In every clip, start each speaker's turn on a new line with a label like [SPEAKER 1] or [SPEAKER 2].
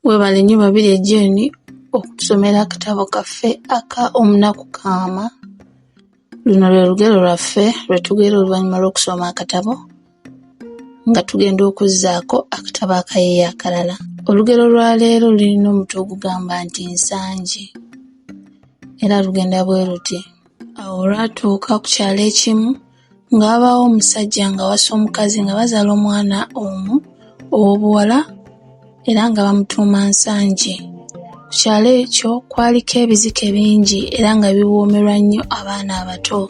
[SPEAKER 1] Weebale nnyo Babirye John okutusomera akatabo kaffe aka Omunaku Kaama. Luno lwe lugero lwaffe lwe tugera oluvannyuma lw'okusoma akatabo nga tugenda okuzzaako akatabo akayiiya akalala. Olugero lwa leero lulina omutwe ogugamba nti nsangi. Era lugenda bwe luti. Awo olwatuuka ku kyalo ekimu nga wabaawo omusajja nga wassa omukazi nga bazaala omwana omu ow'obuwala era nga bamutuuma Nsangi. Ku kyalo ekyo kwaliko ebizike bingi era nga biwoomerwa nnyo abaana abato.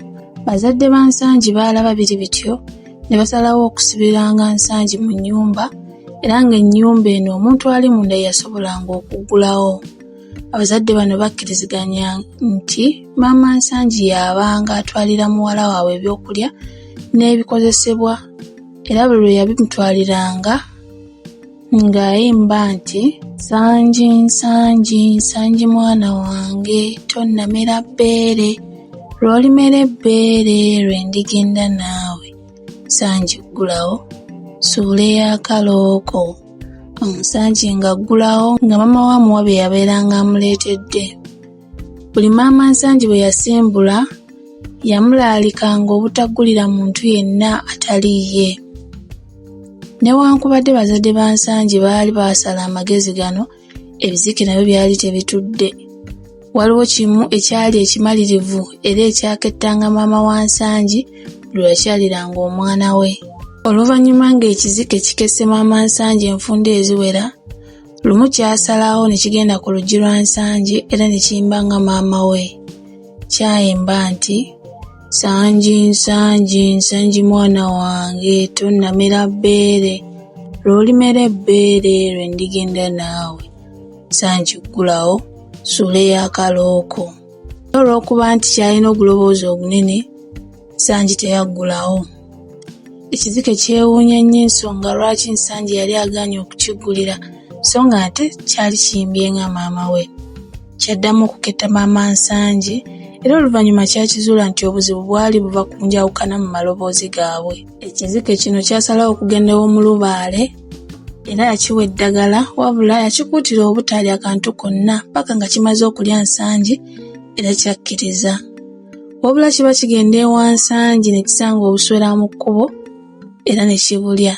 [SPEAKER 1] Bazadde ba Nsangi baalaba biri bityo ne basalawo okusibiranga Nsangi mu nnyumba era ng'ennyumba eno omuntu ali munda yasobolanga okuggulawo. Abazadde bano bakkiriziganya nti maama Nsangi y'abanga atwalira muwala waabwe ebyokulya n'ebikozesebwa era buli lwe yabimutwaliranga ng'ayimba nti Nsangi Nsangi Nsangi mwana wange tonnamera bbeere lw'olimera ebbeere lwe ndigenda naawe Nsangi ggulawo suula ey'akalooko. Nsangi ng'aggulawo nga maama wa muwala yabeeranga amuleetedde. Buli maama Nsangi bwe yasimbula yamulaalikanga obutaggulira muntu yenna atali ye. Newankubadde bazadde ba Nsangi baali baasala amagezi gano, ebizike nabyo byali tebitudde. Waliwo kimu ekyali ekimalirivu era ekyakettanga maama wa Nsangi buli lwakyaliranga omwana we. Oluvannyuma ng'ekizike kikesse maama Nsangi enfunda eziwera, lumu kyasalawo ne kigenda ku luggi lwa Nsangi era ne kiyimba nga maama we. Kyayimba nti Nsangi Nsangi Nsangi mwana wange tonnamera bbeere lw'olimera ebbeere lwe ndigenda naawe Nsangi ggulawo suula ey'akalooko. Olw'okuba nti kyalina oguloboozi ogunene, Nsangi teyaggulawo. Ekizike kyewuunya nnyo ensonga lwaki Nsangi yali agaanye okukiggulira so nga ate kyali kiyimbye nga maama we. Kyaddamu okuketta maama Nsangi era oluvannyuma kyakizuula nti obuzibu bwali buva ku njawukana mu maloboozi gaabwe. Ekizike kino kyasalawo okugenda ew'omulubaale era yakiwa eddagala wabula yakikuutira obutalya kantu konna paka nga kimaze okulya Nsangi era kyakkiriza. Wabula kiba kigenda ewa Nsangi ne kisanga obuswera mu kkubo era ne kibulya.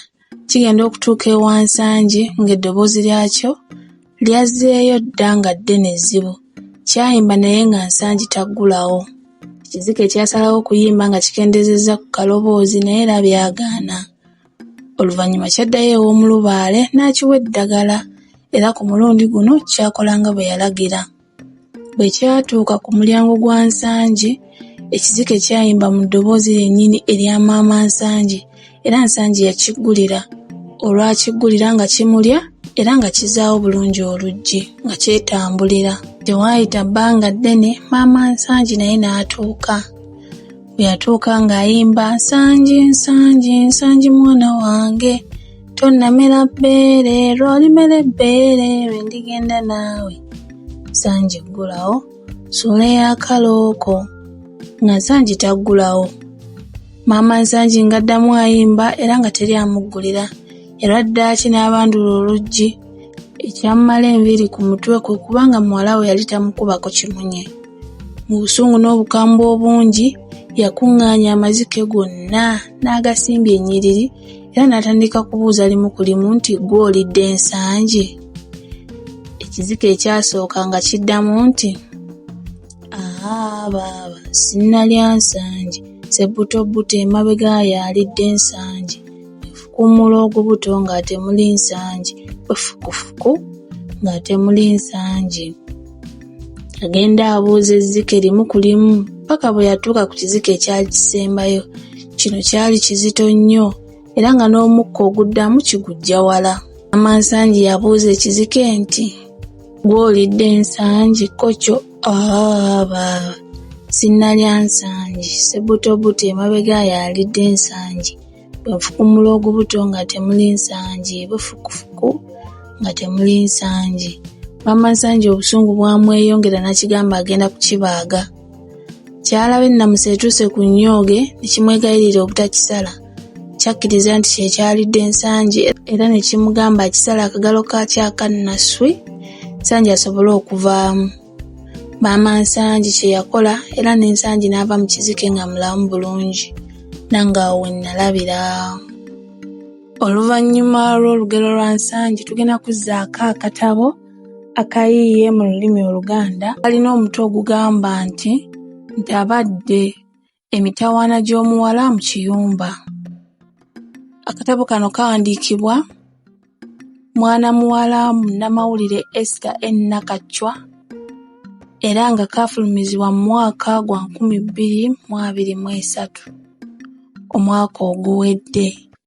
[SPEAKER 1] Kigenda okutuuka ewa Nsangi ng'eddoboozi lyakyo lyazzeeyo dda nga ddene ezzibu. Kyayimba naye nga Nsangi taggulawo. Ekizike kyasalawo okuyimba nga kikendezezza ku kaloboozi naye era byagaana. Oluvannyuma kyaddayo ew'omulubaale n'akiwa eddagala era ku mulundi guno kyakola nga bwe yalagira. Bwe kyatuuka ku mulyango gwa Nsangi, ekizike kyayimba mu ddoboozi lyennyini erya maama Nsangi era Nsangi yakiggulira. Olwakiggulira nga kimulya era nga kizaawo bulungi oluggi nga kyetambulira. Tewaayita bbanga ddene maama Nsangi naye n'atuuka. Bwe yatuuka ng'ayimba Nsangi Nsangi Nsangi mwana wange tonnamera bbeere lw'olimera ebbeere lwe ndigenda naawe Nsangi ggulawo suula ey'akalooko. Nga Nsangi taggulawo. Maama Nsangi ng'addamu ayimba era nga teri amuggulira. Yalwaddaaki n'abandula oluggi. Ekyamumala enviiri ku mutwe kwe kubanga muwala we yali tamukubako kimunye. Mu busungu n'obukambwe obungi yakuŋŋaanya amazike gonna n'agasimbya ennyiriri era n'atandika kubuuza limu ku limu nti ggwe olidde Nsangi? Ekizike ekyasooka nga kiddamu nti baaba sinnalya Nsangi sebbutobuto emabega yaalidde Nsangi efukumula ogubuto ng'atemuli Nsangi efukufuku ng'atemuli Nsangi. Agenda abuuza ezzike limu ku limu paka bwe yatuuka ku kizike ekyali kisembayo. Kino kyali kizito nnyo era nga n'omukka oguddamu kiguggya wala. Maama Nsangi yabuuza ekizike nti ggwe olidde Nsangi kkokyo? Baaba sinnalya Nsangi sebbutobuto emabega yaalidde Nsangi bwefukumula ogubuto nga temuli Nsangi bufukufuku nga temuli Nsangi. Maama Nsangi obusungu bwamweyongera n'akigamba agenda kukibaaga. Kyalaba ennamusa etuuse ku nnyooge ne kimwegayirira obutakisala. Kyakkiriza nti kyekyalidde Nsangi era ne kimugamba akisala akagalo kaakyo aka nnaswi Nsangi asobole okuvaamu. Maama Nsangi kye yakola era ne Nsangi n'ava mu kizike nga mulamu bulungi, nange awo we nnalabira. Oluvannyuma lw'olugero lwa Nsangi tugenda kuzzaako akatabo akayiiye mu lulimi Oluganda kalina omutwe ogugamba nti Ntabadde, emitawaana gy'omuwala mu kiyumba. Akatabo kano kawandiikibwa mwana muwala munnamawulire Esther N. Nakachwa era nga kaafulumizibwa mu mwaka gwa 2023 omwaka oguwedde.